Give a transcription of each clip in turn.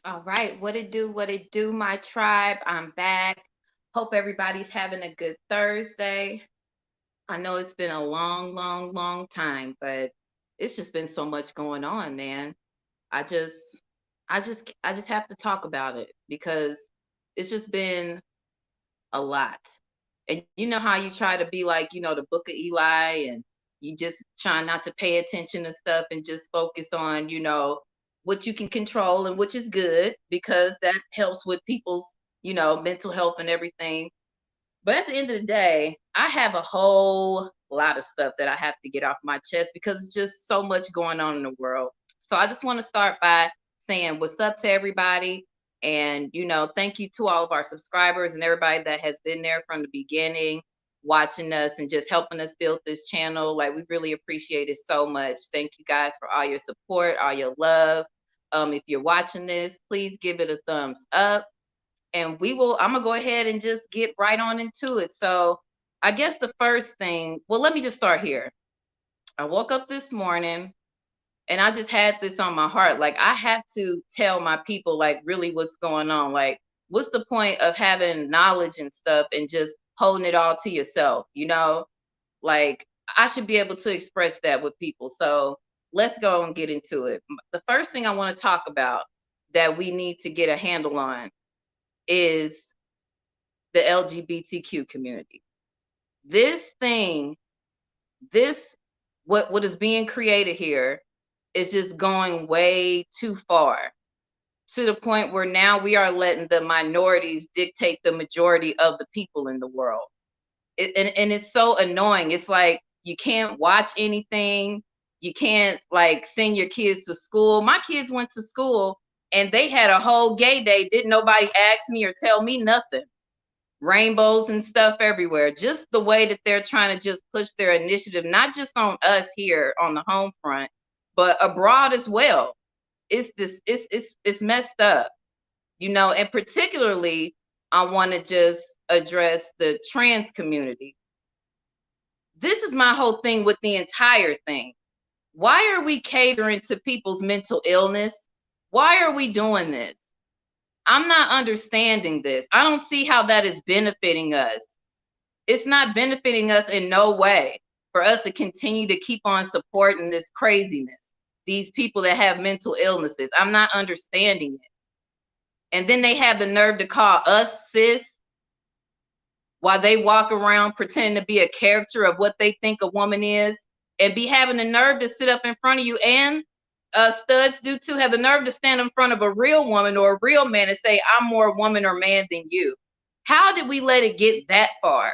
All right, what it do, my tribe? I'm back. Hope everybody's having a good Thursday. I know it's been a long, long, long time, but it's just been so much going on, man. I just, I just have to talk about it because it's just been a lot. And you know how you try to be like, the Book of Eli, and you just try not to pay attention to stuff and just focus on, what you can control, and which is good because that helps with people's, mental health and everything. But at the end of the day, I have a whole lot of stuff that I have to get off my chest because it's just so much going on in the world. So I just want to start by saying what's up to everybody. And, thank you to all of our subscribers and everybody that has been there from the beginning, watching us and just helping us build this channel. Like, we really appreciate it so much. Thank you guys for all your support, all your love. If you're watching this, please give it a thumbs up, and I'm gonna go ahead and just get right on into it. So I guess the first thing, well, let me just start here. I woke up this morning and I just had this on my heart. Like, I have to tell my people, like, really what's going on. Like, what's the point of having knowledge and stuff and just holding it all to yourself? Like, I should be able to express that with people. So let's go and get into it. The first thing I want to talk about that we need to get a handle on is the LGBTQ community. This thing, this what is being created here is just going way too far, to the point where now we are letting the minorities dictate the majority of the people in the world. And it's so annoying. It's like you can't watch anything. You can't, like, send your kids to school. My kids went to school and they had a whole gay day. Didn't nobody ask me or tell me nothing. Rainbows and stuff everywhere. Just the way that they're trying to just push their initiative, not just on us here on the home front, but abroad as well. It's messed up, and particularly I want to just address the trans community. This is my whole thing with the entire thing. Why are we catering to people's mental illness? Why are we doing this? I'm not understanding this. I don't see how that is benefiting us. It's not benefiting us in no way for us to continue to keep on supporting this craziness, these people that have mental illnesses. I'm not understanding it. And then they have the nerve to call us cis while they walk around pretending to be a character of what they think a woman is, and be having the nerve to sit up in front of you, and studs do too, have the nerve to stand in front of a real woman or a real man and say, I'm more woman or man than you. How did we let it get that far?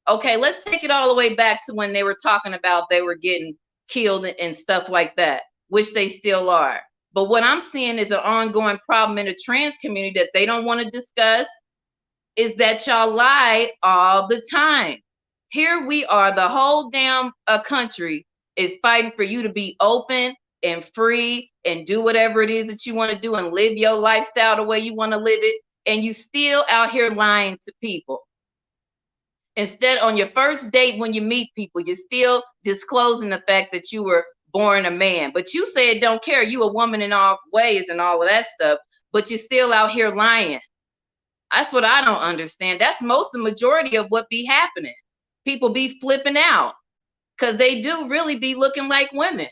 Okay, let's take it all the way back to when they were talking about they were getting killed and stuff like that, which they still are. But what I'm seeing is an ongoing problem in the trans community that they don't want to discuss, is that y'all lie all the time. Here we are, the whole damn country is fighting for you to be open and free and do whatever it is that you want to do and live your lifestyle the way you want to live it. And you still out here lying to people. Instead, on your first date, when you meet people, you're still disclosing the fact that you were born a man. But you said don't care, you a woman in all ways and all of that stuff, but you're still out here lying. That's what I don't understand. That's the majority of what be happening. People be flipping out because they do really be looking like women.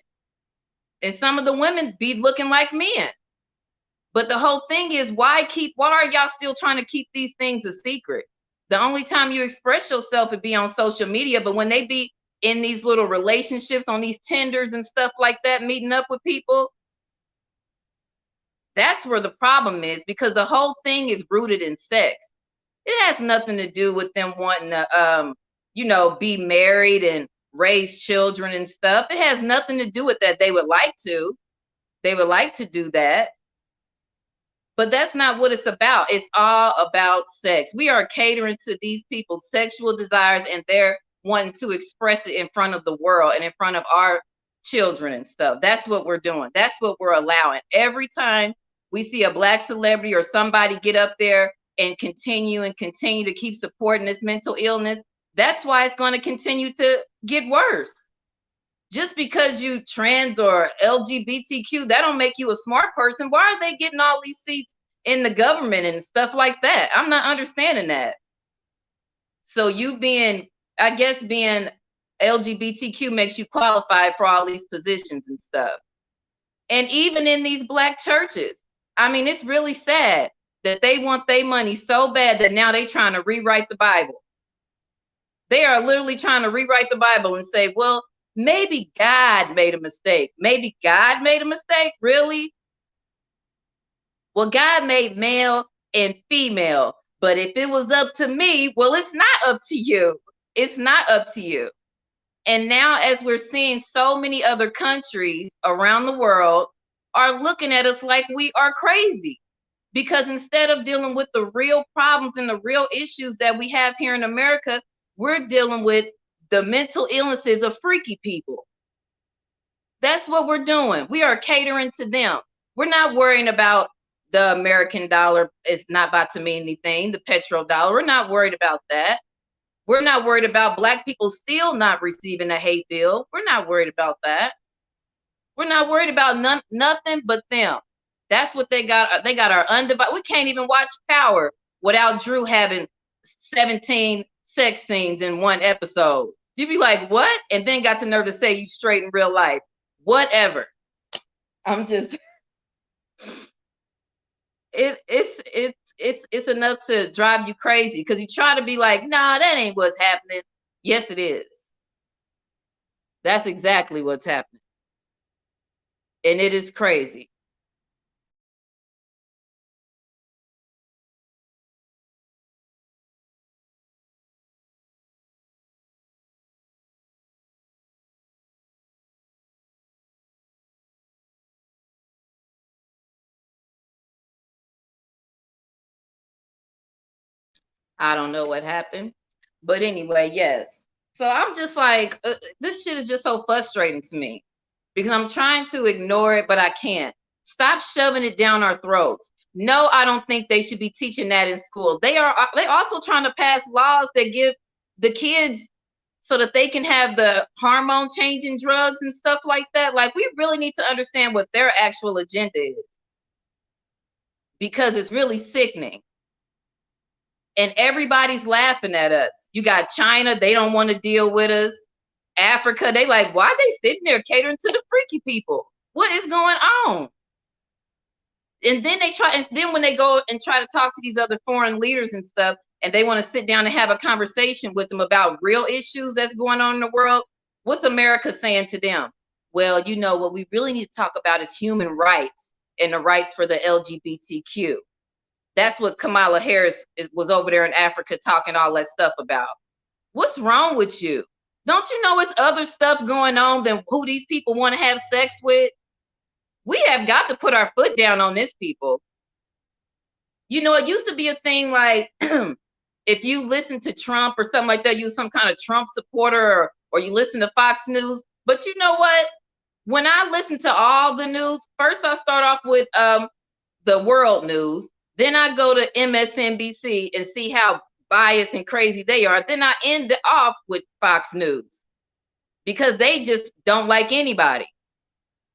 And some of the women be looking like men. But the whole thing is, why are y'all still trying to keep these things a secret? The only time you express yourself would be on social media, but when they be in these little relationships on these Tinders and stuff like that, meeting up with people, that's where the problem is, because the whole thing is rooted in sex. It has nothing to do with them wanting to, be married and raise children and stuff. It has nothing to do with that. They would like to. They would like to do that. But that's not what it's about. It's all about sex. We are catering to these people's sexual desires, and they're wanting to express it in front of the world and in front of our children and stuff. That's what we're doing. That's what we're allowing. Every time we see a Black celebrity or somebody get up there and continue to keep supporting this mental illness, that's why it's going to continue to get worse. Just because you trans or LGBTQ, that don't make you a smart person. Why are they getting all these seats in the government and stuff like that? I'm not understanding that. So you being, I guess being LGBTQ makes you qualified for all these positions and stuff. And even in these black churches, I mean, it's really sad that they want their money so bad that now they trying to rewrite the Bible. They are literally trying to rewrite the Bible and say, well, maybe God made a mistake. Maybe God made a mistake? Really? Well, God made male and female. But if it was up to me, well, it's not up to you. It's not up to you. And now, as we're seeing so many other countries around the world are looking at us like we are crazy. Because instead of dealing with the real problems and the real issues that we have here in America, we're dealing with the mental illnesses of freaky people. That's what we're doing. We are catering to them. We're not worrying about the American dollar. It's not about to mean anything. The petrodollar. We're not worried about that. We're not worried about black people still not receiving a hate bill. We're not worried about that. We're not worried about nothing but them. That's what they got. They got our undivided. We can't even watch Power without Drew having 17 sex scenes in one episode. You'd be like, what? And then got the nerve to say you straight in real life. Whatever. I'm just it's enough to drive you crazy because you try to be like, nah, that ain't what's happening. Yes, it is. That's exactly what's happening. And it is crazy. I don't know what happened. But anyway, yes. So I'm just like, this shit is just so frustrating to me because I'm trying to ignore it, but I can't. Stop shoving it down our throats. No, I don't think they should be teaching that in school. They also trying to pass laws that give the kids so that they can have the hormone changing drugs and stuff like that. Like we really need to understand what their actual agenda is because it's really sickening. And everybody's laughing at us. You got China, they don't want to deal with us. Africa, they like, why are they sitting there catering to the freaky people? What is going on? And then when they go and try to talk to these other foreign leaders and stuff, and they want to sit down and have a conversation with them about real issues that's going on in the world, what's America saying to them? Well, you know, what we really need to talk about is human rights and the rights for the LGBTQ. That's what Kamala Harris was over there in Africa talking all that stuff about. What's wrong with you? Don't you know it's other stuff going on than who these people want to have sex with? We have got to put our foot down on this, people. You know, it used to be a thing like if you listen to Trump or something like that, you were some kind of Trump supporter or you listen to Fox News. But you know what? When I listen to all the news, first I start off with the world news. Then I go to MSNBC and see how biased and crazy they are. Then I end off with Fox News because they just don't like anybody.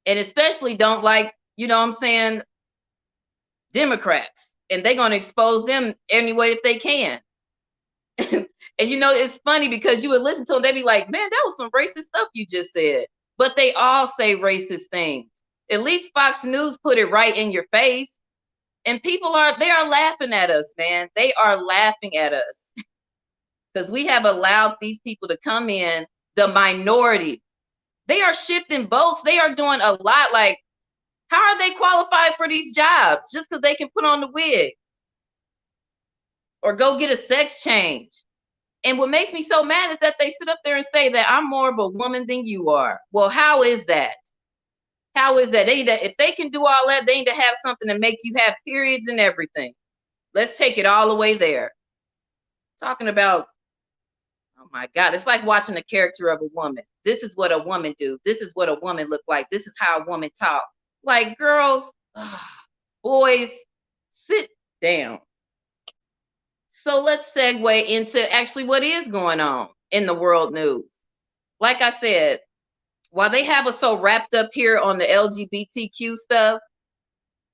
And especially don't like, you know what I'm saying, Democrats. And they're going to expose them any way that they can. And you know, it's funny because you would listen to them, they'd be like, man, that was some racist stuff you just said. But they all say racist things. At least Fox News put it right in your face. And they are laughing at us, man. They are laughing at us because we have allowed these people to come in, the minority. They are shifting votes. They are doing a lot. Like, how are they qualified for these jobs just because they can put on the wig or go get a sex change? And what makes me so mad is that they sit up there and say that I'm more of a woman than you are. Well, how is that? How is that? If they can do all that, they need to have something to make you have periods and everything. Let's take it all the way there. Talking about, oh my God, it's like watching the character of a woman. This is what a woman do. This is what a woman look like. This is how a woman talk. Like, girls, boys, sit down. So let's segue into actually what is going on in the world news. Like I said, While they have us so wrapped up here on the LGBTQ stuff,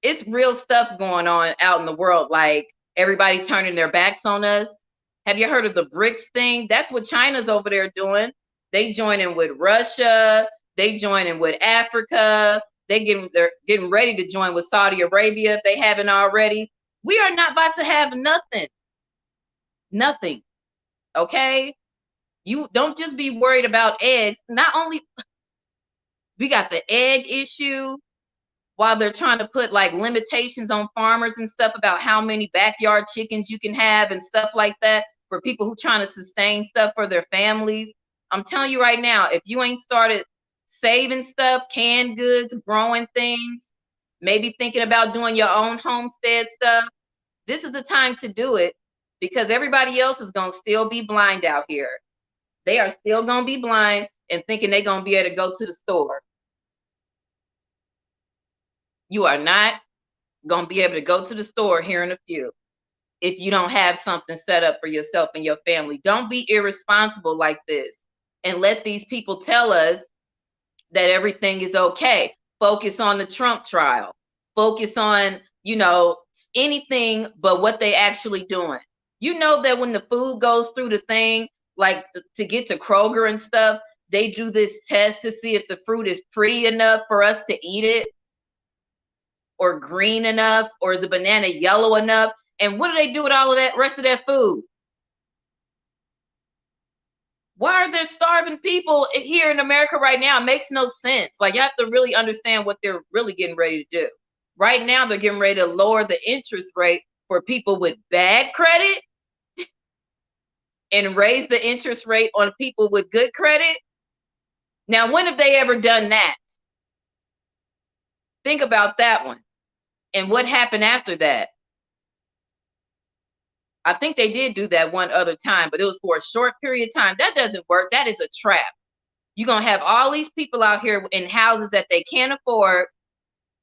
it's real stuff going on out in the world. Like everybody turning their backs on us. Have you heard of the BRICS thing? That's what China's over there doing. They joining with Russia. They joining with Africa. They're getting ready to join with Saudi Arabia if they haven't already. We are not about to have nothing. Nothing. Okay? You don't just be worried about eggs. Not only we got the egg issue, while they're trying to put like limitations on farmers and stuff about how many backyard chickens you can have and stuff like that for people who trying to sustain stuff for their families. I'm telling you right now, if you ain't started saving stuff, canned goods, growing things, maybe thinking about doing your own homestead stuff, this is the time to do it, because everybody else is going to still be blind out here. They are still going to be blind and thinking they're going to be able to go to the store. You are not going to be able to go to the store here in a few if you don't have something set up for yourself and your family. Don't be irresponsible like this and let these people tell us that everything is okay. Focus on the Trump trial. Focus on, anything but what they actually doing. You know that when the food goes through the thing, like to get to Kroger and stuff, they do this test to see if the fruit is pretty enough for us to eat it, or green enough, or is the banana yellow enough? And what do they do with all of that rest of that food? Why are there starving people here in America right now? It makes no sense. Like, you have to really understand what they're really getting ready to do. Right now, they're getting ready to lower the interest rate for people with bad credit and raise the interest rate on people with good credit. Now, when have they ever done that? Think about that one. And what happened after that? I think they did do that one other time, but it was for a short period of time. That doesn't work. That is a trap. You're going to have all these people out here in houses that they can't afford,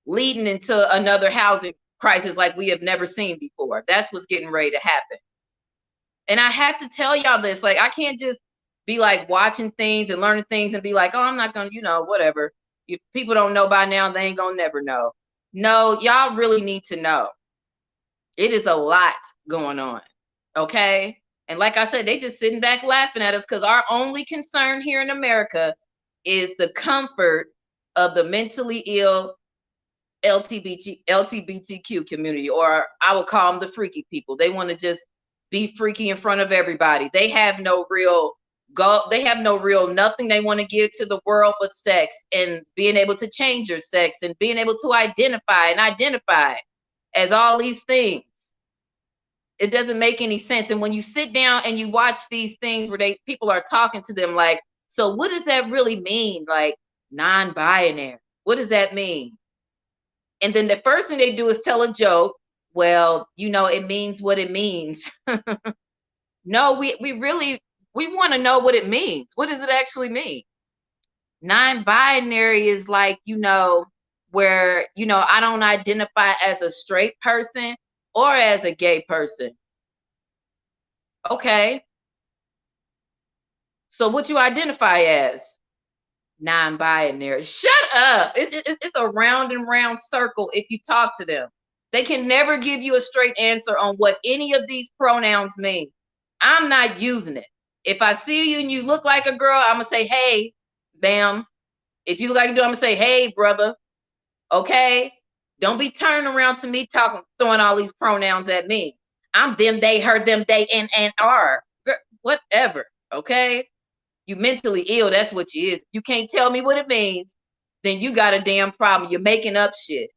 leading into another housing crisis like we have never seen before. That's what's getting ready to happen. And I have to tell y'all this. Like, I can't just be like watching things and learning things and be like, oh, I'm not going to, whatever. If people don't know by now, they ain't going to never know. No, y'all really need to know. It is a lot going on. Okay. And like I said, they just sitting back laughing at us because our only concern here in America is the comfort of the mentally ill LGBTQ community, or I will call them the freaky people. They want to just be freaky in front of everybody. They have no real goal. They have no real nothing they want to give to the world but sex, and being able to change your sex, and being able to identify as all these things. It doesn't make any sense. And when you sit down and you watch these things where people are talking to them like, so what does that really mean? Like non-binary, what does that mean? And then the first thing they do is tell a joke. Well, it means what it means. No, we want to know what it means. What does it actually mean? Non-binary is like, where, I don't identify as a straight person or as a gay person. Okay. So what you identify as? Non-binary. Shut up. It's a round and round circle if you talk to them. They can never give you a straight answer on what any of these pronouns mean. I'm not using it. If I see you and you look like a girl, I'm going to say, hey, ma'am. If you look like a dude, I'm going to say, hey, brother. Okay? Don't be turning around to me throwing all these pronouns at me. I'm them, they, her, them, they, and are. Whatever. Okay? You mentally ill, that's what you is. You can't tell me what it means, then you got a damn problem. You're making up shit.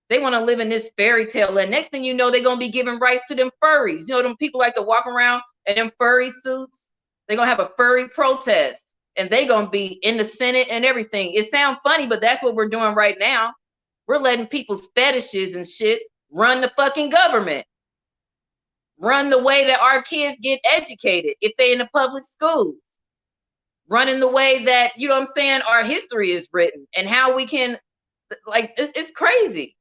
They want to live in this fairy tale land. Next thing you know, they're going to be giving rights to them furries. Them people like to walk around in them furry suits. They're going to have a furry protest, and they're going to be in the Senate and everything. It sounds funny, but that's what we're doing right now. We're letting people's fetishes and shit run the fucking government. Run the way that our kids get educated if they're in the public schools. Running the way that, our history is written, and how we can, like, it's crazy.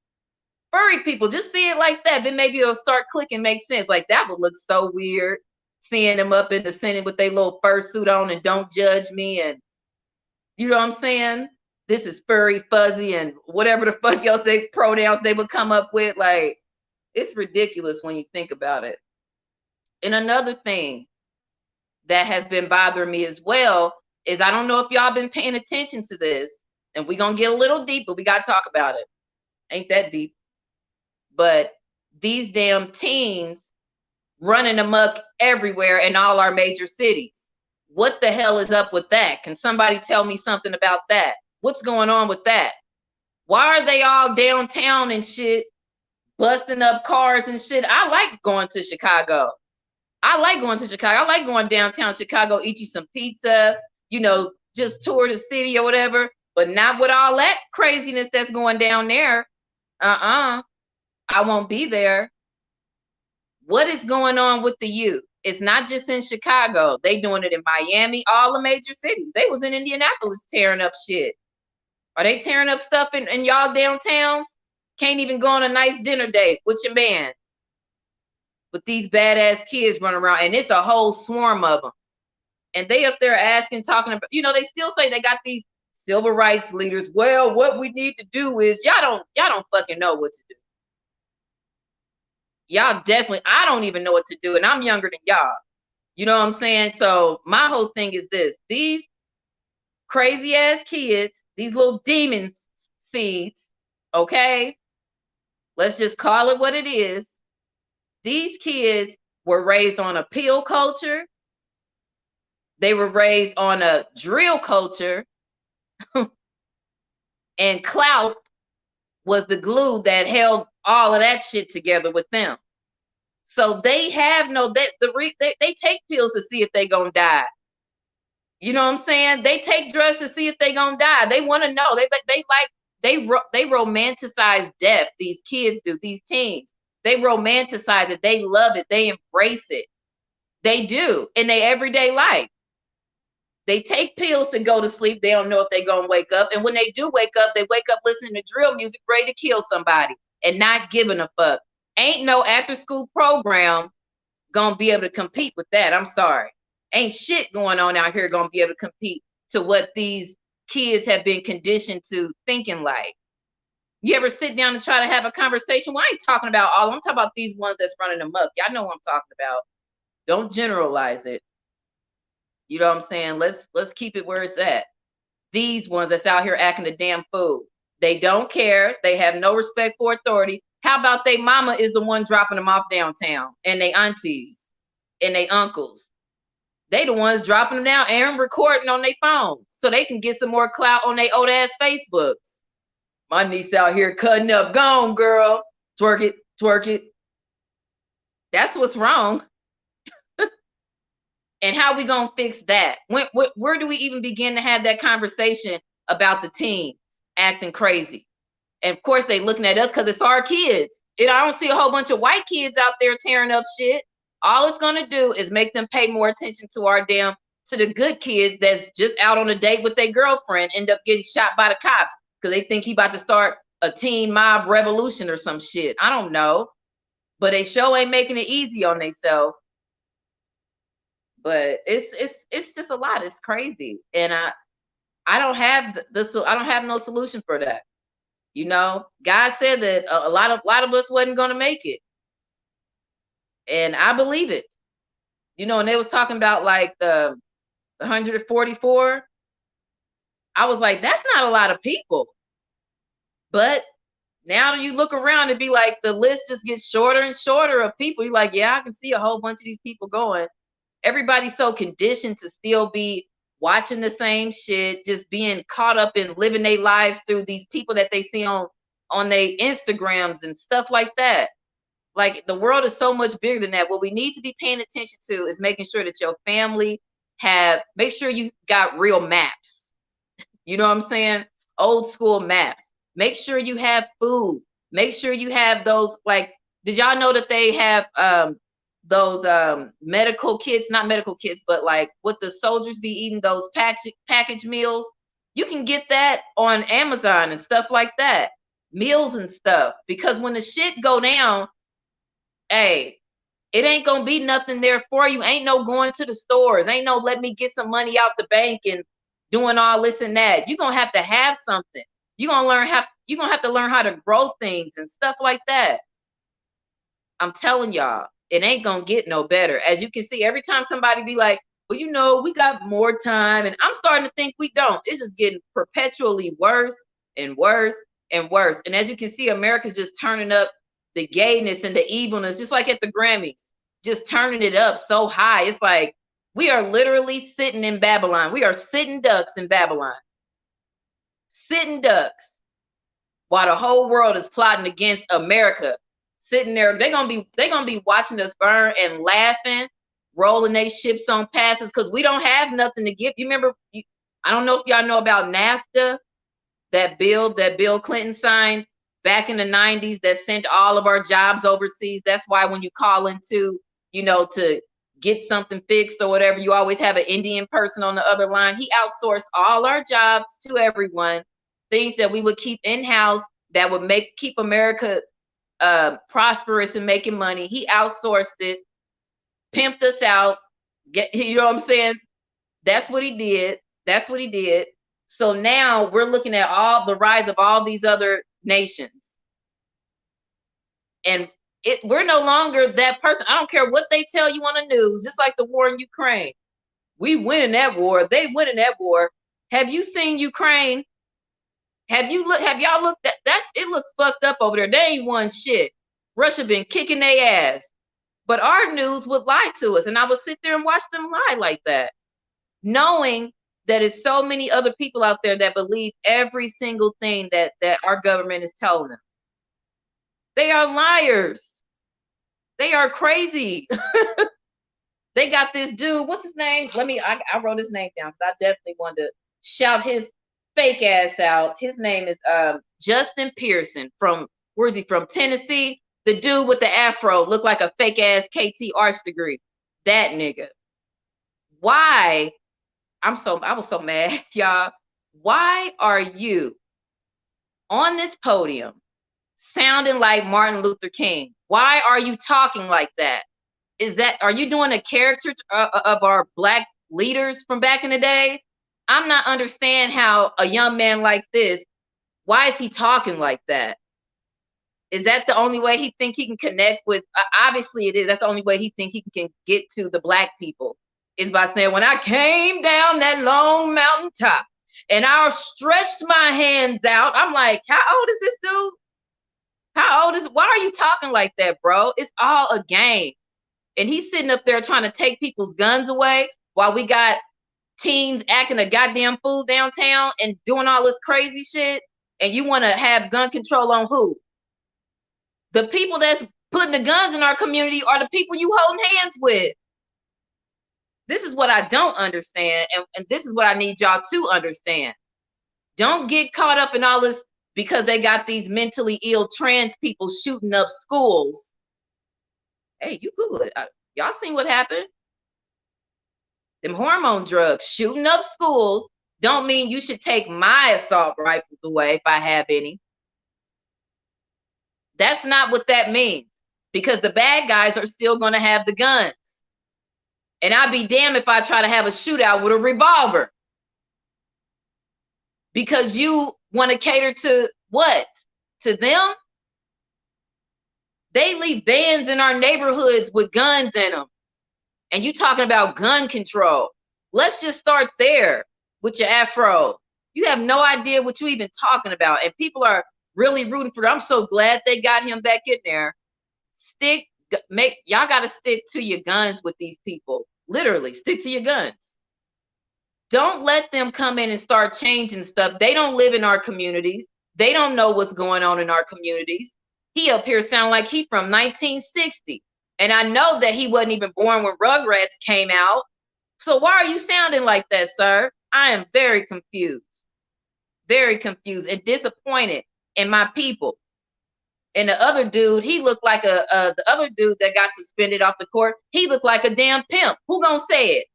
Furry people, just see it like that. Then maybe it'll start clicking, make sense. Like, that would look so weird, seeing them up in the Senate with their little fursuit on and don't judge me. And You know what I'm saying? This is furry, fuzzy, and whatever the fuck else they pronouns they would come up with. Like, it's ridiculous when you think about it. And another thing that has been bothering me as well is I don't know if y'all been paying attention to this, and we're gonna get a little deep, but we gotta talk about it. Ain't that deep? But these damn teens running amok everywhere in all our major cities. What the hell is up with that? Can somebody tell me something about that? What's going on with that? Why are they all downtown and shit, busting up cars and shit? I like going to Chicago. I like going to Chicago. I like going downtown Chicago, eat you some pizza, just tour the city or whatever, but not with all that craziness that's going down there. I won't be there. What is going on with the youth? It's not just in Chicago. They doing it in Miami, all the major cities. They was in Indianapolis tearing up shit. Are they tearing up stuff in y'all downtowns? Can't even go on a nice dinner date with your man. With these badass kids running around, and it's a whole swarm of them. And they up there asking, talking about, they still say they got these civil rights leaders. Well, what we need to do is y'all don't fucking know what to do. Y'all definitely, I don't even know what to do, and I'm younger than y'all. You know what I'm saying? So my whole thing is this: these crazy ass kids, these little demon seeds, okay? Let's just call it what it is. These kids were raised on a pill culture. They were raised on a drill culture. And clout was the glue that held all of that shit together with them. So they have they take pills to see if they gonna die. You know what I'm saying? They take drugs to see if they gonna die. They want to know. They romanticize death. These kids do. These teens. They romanticize it. They love it. They embrace it. They do in their everyday life. They take pills to go to sleep. They don't know if they're going to wake up. And when they do wake up, they wake up listening to drill music, ready to kill somebody and not giving a fuck. Ain't no after school program going to be able to compete with that. I'm sorry. Ain't shit going on out here going to be able to compete to what these kids have been conditioned to thinking like. You ever sit down and try to have a conversation? Well, I ain't talking about all. I'm talking about these ones that's running amok. Y'all know what I'm talking about. Don't generalize it. You know what I'm saying? Let's keep it where it's at. These ones that's out here acting a damn fool. They don't care. They have no respect for authority. How about they mama is the one dropping them off downtown, and they aunties and they uncles? They the ones dropping them down and recording on their phones so they can get some more clout on their old ass Facebooks. My niece out here cutting up. Go on, girl. Twerk it, twerk it. That's what's wrong. And how we gonna fix that? Where do we even begin to have that conversation about the teens acting crazy? And of course they looking at us because it's our kids. I don't see a whole bunch of white kids out there tearing up shit. All it's gonna do is make them pay more attention to the good kids that's just out on a date with their girlfriend, end up getting shot by the cops because they think he about to start a teen mob revolution or some shit. I don't know. But they sure ain't making it easy on themselves. But it's just a lot. It's crazy, and I don't have I don't have no solution for that. God said that a lot of us wasn't gonna make it, and I believe it. And they was talking about like the 144. I was like, that's not a lot of people. But now you look around and be like, the list just gets shorter and shorter of people. You're like, yeah, I can see a whole bunch of these people going. Everybody's so conditioned to still be watching the same shit, just being caught up in living their lives through these people that they see on their Instagrams and stuff like that. Like, the world is so much bigger than that. What we need to be paying attention to is making sure that your family make sure you got real maps. You know what I'm saying? Old school maps. Make sure you have food. Make sure you have those, like, did y'all know that they have those medical kits, not medical kits, but like what the soldiers be eating, those package meals? You can get that on Amazon and stuff like that. Meals and stuff. Because when the shit go down, hey, it ain't gonna be nothing there for you. Ain't no going to the stores. Ain't no let me get some money out the bank and doing all this and that. You're gonna have something. You're gonna have to learn how to grow things and stuff like that. I'm telling y'all, it ain't gonna get no better. As you can see, every time somebody be like, well, we got more time, and I'm starting to think we don't. It's just getting perpetually worse and worse and worse. And as you can see, America's just turning up the gayness and the evilness, just like at the Grammys, just turning it up so high. It's like we are literally sitting in Babylon. We are sitting ducks in Babylon. Sitting ducks while the whole world is plotting against America. Sitting there, they're gonna be watching us burn and laughing, rolling their ships on passes because we don't have nothing to give. You remember? I don't know if y'all know about NAFTA, that Bill Clinton signed back in the 90s that sent all of our jobs overseas. That's why when you call into, to get something fixed or whatever, you always have an Indian person on the other line. He outsourced all our jobs to everyone, things that we would keep in-house that would keep America prosperous and making money. He outsourced it, pimped us out. You know what I'm saying? That's what he did. That's what he did. So now we're looking at all the rise of all these other nations. And we're no longer that person. I don't care what they tell you on the news, just like the war in Ukraine. We winning that war. They winning that war. Have you seen Ukraine? Have y'all looked at it looks fucked up over there. They ain't won shit. Russia been kicking their ass. But our news would lie to us. And I would sit there and watch them lie like that. Knowing that there's so many other people out there that believe every single thing that our government is telling them. They are liars. They are crazy. They got this dude. What's his name? I wrote his name down because I definitely wanted to shout his fake ass out. His name is Justin Pearson where is he from? Tennessee. The dude with the afro looked like a fake ass KT arts degree. That nigga. Why? I was so mad, y'all. Why are you on this podium sounding like Martin Luther King? Why are you talking like that? Are you doing a character of our Black leaders from back in the day? I'm not understand how a young man like this, why is he talking like that? Is that the only way he think he can connect with? Obviously it is. That's the only way he think he can get to the Black people, is by saying, when I came down that long mountaintop and I stretched my hands out. I'm like, how old is this dude? Why are you talking like that, bro? It's all a game. And he's sitting up there trying to take people's guns away while we got teens acting a goddamn fool downtown and doing all this crazy shit. And you want to have gun control on who? The people that's putting the guns in our community are the people you holding hands with. This is what I don't understand. And this is what I need y'all to understand. Don't get caught up in all this because they got these mentally ill trans people shooting up schools. Hey, you Google it. Y'all seen what happened? Them hormone drugs shooting up schools don't mean you should take my assault rifles away if I have any. That's not what that means, because the bad guys are still going to have the guns. And I'd be damned if I try to have a shootout with a revolver. Because you want to cater to what? To them? They leave vans in our neighborhoods with guns in them. And you talking about gun control. Let's just start there with your afro. You have no idea what you even talking about. And people are really rooting for them. I'm so glad they got him back in there. Y'all got to stick to your guns with these people. Literally, stick to your guns. Don't let them come in and start changing stuff. They don't live in our communities. They don't know what's going on in our communities. He up here sound like he from 1960. And I know that he wasn't even born when Rugrats came out. So why are you sounding like that, sir? I am very confused and disappointed in my people. And the other dude, he looked like the other dude that got suspended off the court. He looked like a damn pimp. Who gonna say it?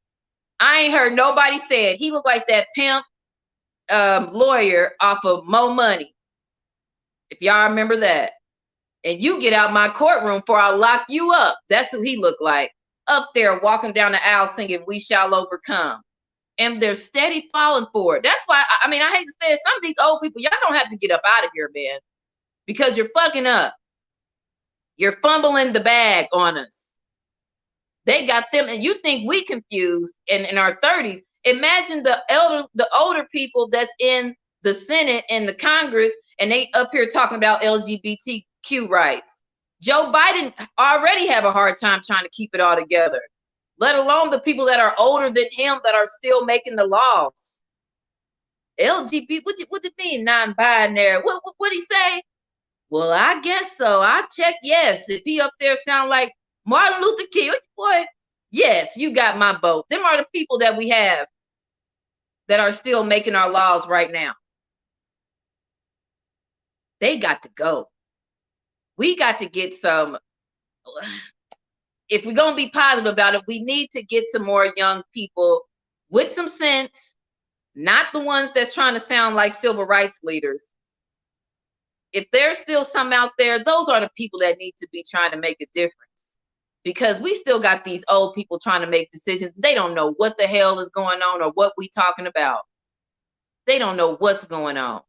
I ain't heard nobody say it. He looked like that pimp lawyer off of Mo Money. If y'all remember that. And you get out my courtroom before I lock you up. That's who he looked like. Up there walking down the aisle singing "We Shall Overcome." and they're steady falling for it. That's why, I mean, I hate to say it, some of these old people, y'all gonna have to get up out of here, man, because you're fucking up. You're fumbling the bag on us. They got them, and you think we confused in our 30s. Imagine the older people that's in the Senate and the Congress, and they up here talking about LGBTQ rights. Joe Biden already have a hard time trying to keep it all together, let alone the people that are older than him that are still making the laws. LGBT, what do you mean non-binary? What he say? Well, I guess so. I check yes. If he up there sound like Martin Luther King, boy, yes, you got my vote. Them are the people that we have that are still making our laws right now. They got to go. We got to get some, if we're going to be positive about it, we need to get some more young people with some sense, not the ones that's trying to sound like civil rights leaders. If there's still some out there, those are the people that need to be trying to make a difference, because we still got these old people trying to make decisions. They don't know what the hell is going on or what we talking about. They don't know what's going on.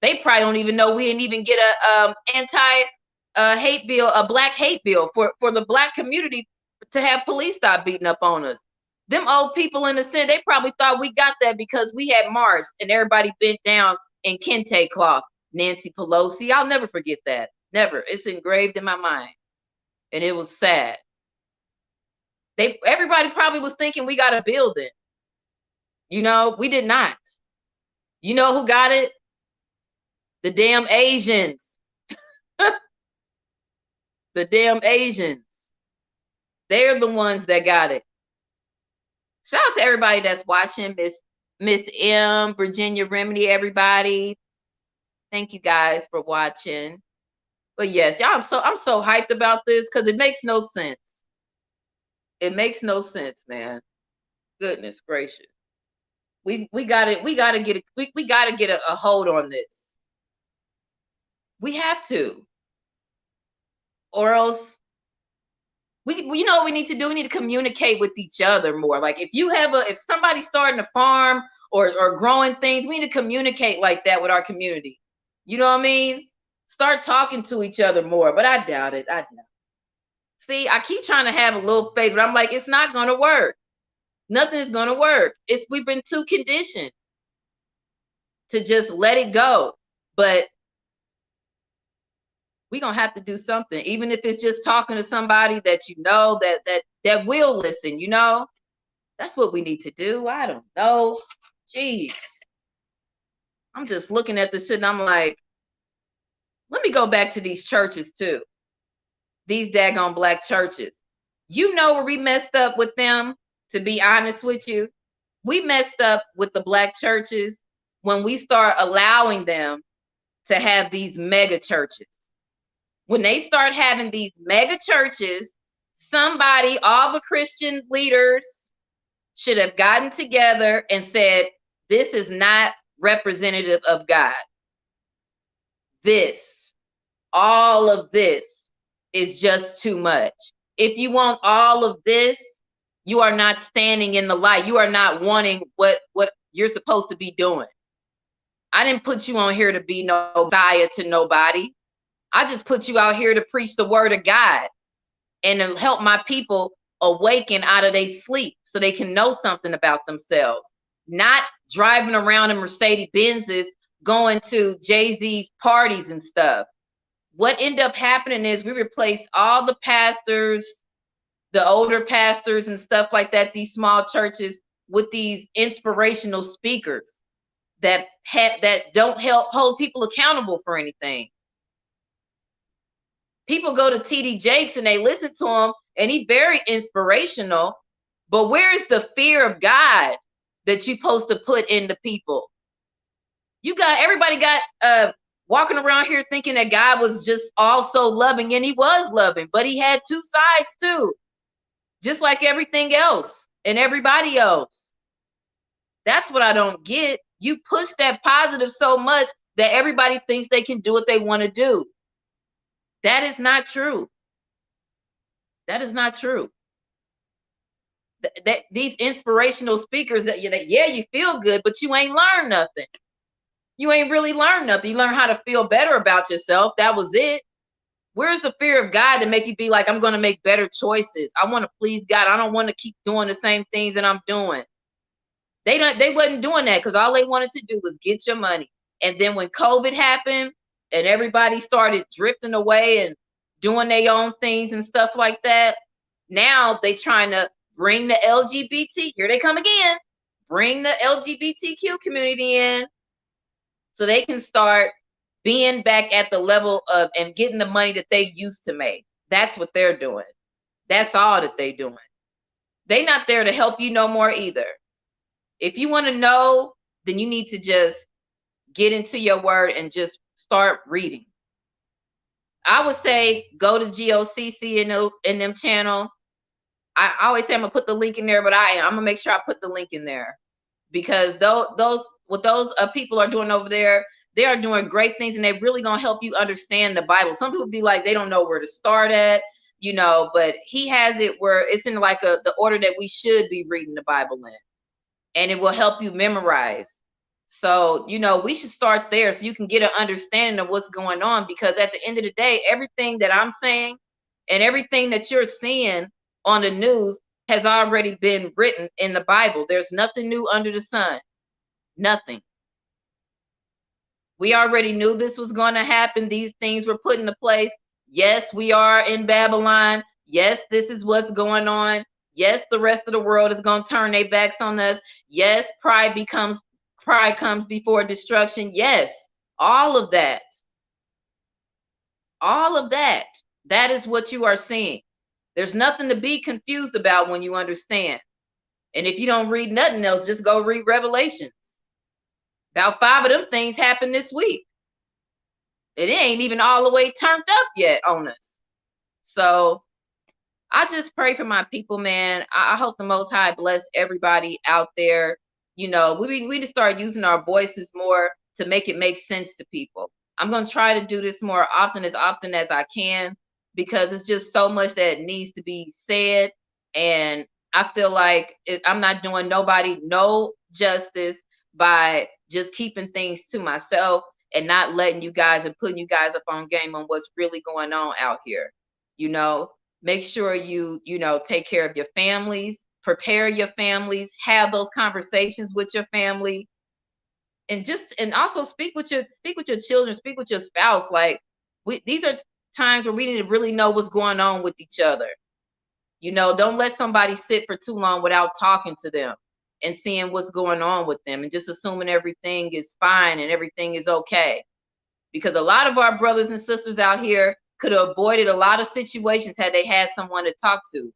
They probably don't even know we didn't even get a anti-hate bill, a black hate bill for the black community to have police stop beating up on us. Them old people in the Senate, they probably thought we got that because we had marched and everybody bent down in kente cloth. Nancy Pelosi, I'll never forget that. Never. It's engraved in my mind. And it was sad. Everybody probably was thinking we got a building. You know, we did not. You know who got it? The damn Asians. The damn Asians. They're the ones that got it. Shout out to everybody that's watching. Miss M, Virginia Remedy, everybody. Thank you guys for watching. But yes, y'all, I'm so hyped about this because it makes no sense. It makes no sense, man. Goodness gracious. We gotta get a hold on this. We have to. Or else you know what we need to do? We need to communicate with each other more. Like if somebody's starting a farm or growing things, we need to communicate like that with our community. You know what I mean? Start talking to each other more, but I doubt it. See, I keep trying to have a little faith, but I'm like, it's not gonna work. Nothing is gonna work. We've been too conditioned to just let it go. But we're gonna have to do something, even if it's just talking to somebody that you know that will listen, you know. That's what we need to do. I don't know. Jeez. I'm just looking at this shit and I'm like, let me go back to these churches too. These daggone black churches. You know where we messed up with them, to be honest with you? We messed up with the black churches when we start allowing them to have these mega churches. When they start having these mega churches, all the Christian leaders should have gotten together and said, this is not representative of God. All of this is just too much. If you want all of this, you are not standing in the light. You are not wanting what you're supposed to be doing. I didn't put you on here to be no Messiah to nobody. I just put you out here to preach the word of God and to help my people awaken out of their sleep so they can know something about themselves. Not driving around in Mercedes Benzes, going to Jay-Z's parties and stuff. What ended up happening is we replaced all the pastors, the older pastors and stuff like that, these small churches, with these inspirational speakers that don't hold people accountable for anything. People go to TD Jakes and they listen to him and he's very inspirational, but where is the fear of God that you're supposed to put into people? Everybody got walking around here thinking that God was just also loving, and he was loving, but he had two sides too, just like everything else and everybody else. That's what I don't get. You push that positive so much that everybody thinks they can do what they want to do. That is not true. That is not true. that these inspirational speakers that yeah, you feel good, but you ain't learned nothing. You ain't really learned nothing. You learn how to feel better about yourself. That was it. Where's the fear of God to make you be like, I'm going to make better choices? I want to please God. I don't want to keep doing the same things that I'm doing. They wasn't doing that because all they wanted to do was get your money. And then when COVID happened and everybody started drifting away and doing their own things and stuff like that, now they trying to bring the LGBT, here they come again, bring the LGBTQ community in so they can start being back at the level of and getting the money that they used to make. That's what they're doing. That's all that they doing. They not there to help you no more either. If you want to know, then you need to just get into your word and just start reading. I would say go to GOCC in them channel. I always say I'm gonna put the link in there, but I'm gonna make sure I put the link in there because those what those people are doing over there, they are doing great things and they're really gonna help you understand the Bible. Some people be like they don't know where to start at, but he has it where it's in like the order that we should be reading the Bible in, and it will help you memorize. So, we should start there so you can get an understanding of what's going on, because at the end of the day, everything that I'm saying and everything that you're seeing on the news has already been written in the Bible. There's nothing new under the sun. Nothing. We already knew this was going to happen. These things were put into place. Yes, we are in Babylon. Yes, this is what's going on. Yes, the rest of the world is going to turn their backs on us. Yes, pride comes before destruction. Yes, all of that. All of that. That is what you are seeing. There's nothing to be confused about when you understand. And if you don't read nothing else, just go read Revelations. About 5 of them things happened this week. It ain't even all the way turned up yet on us. So I just pray for my people, man. I hope the Most High bless everybody out there. We need to start using our voices more to make it make sense to people. I'm going to try to do this more often as I can, because it's just so much that needs to be said. And I feel like I'm not doing nobody no justice by just keeping things to myself and not letting you guys and putting you guys up on game on what's really going on out here. Make sure you take care of your families, prepare your families, have those conversations with your family, and also speak with your children, speak with your spouse. Like, these are times where we need to really know what's going on with each other. Don't let somebody sit for too long without talking to them and seeing what's going on with them and just assuming everything is fine and everything is okay. Because a lot of our brothers and sisters out here could have avoided a lot of situations had they had someone to talk to.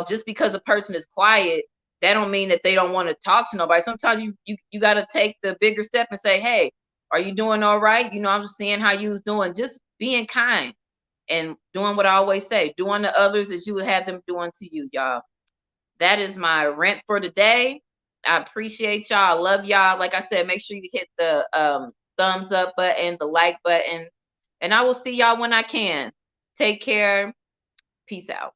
Just because a person is quiet, that don't mean that they don't want to talk to nobody. Sometimes you got to take the bigger step and say, hey, are you doing all right? I'm just seeing how you was doing. Just being kind and doing what I always say, doing to others as you would have them doing to you, y'all. That is my rant for today. I appreciate y'all. I love y'all. Like I said, make sure you hit the thumbs up button, the like button, and I will see y'all when I can. Take care. Peace out.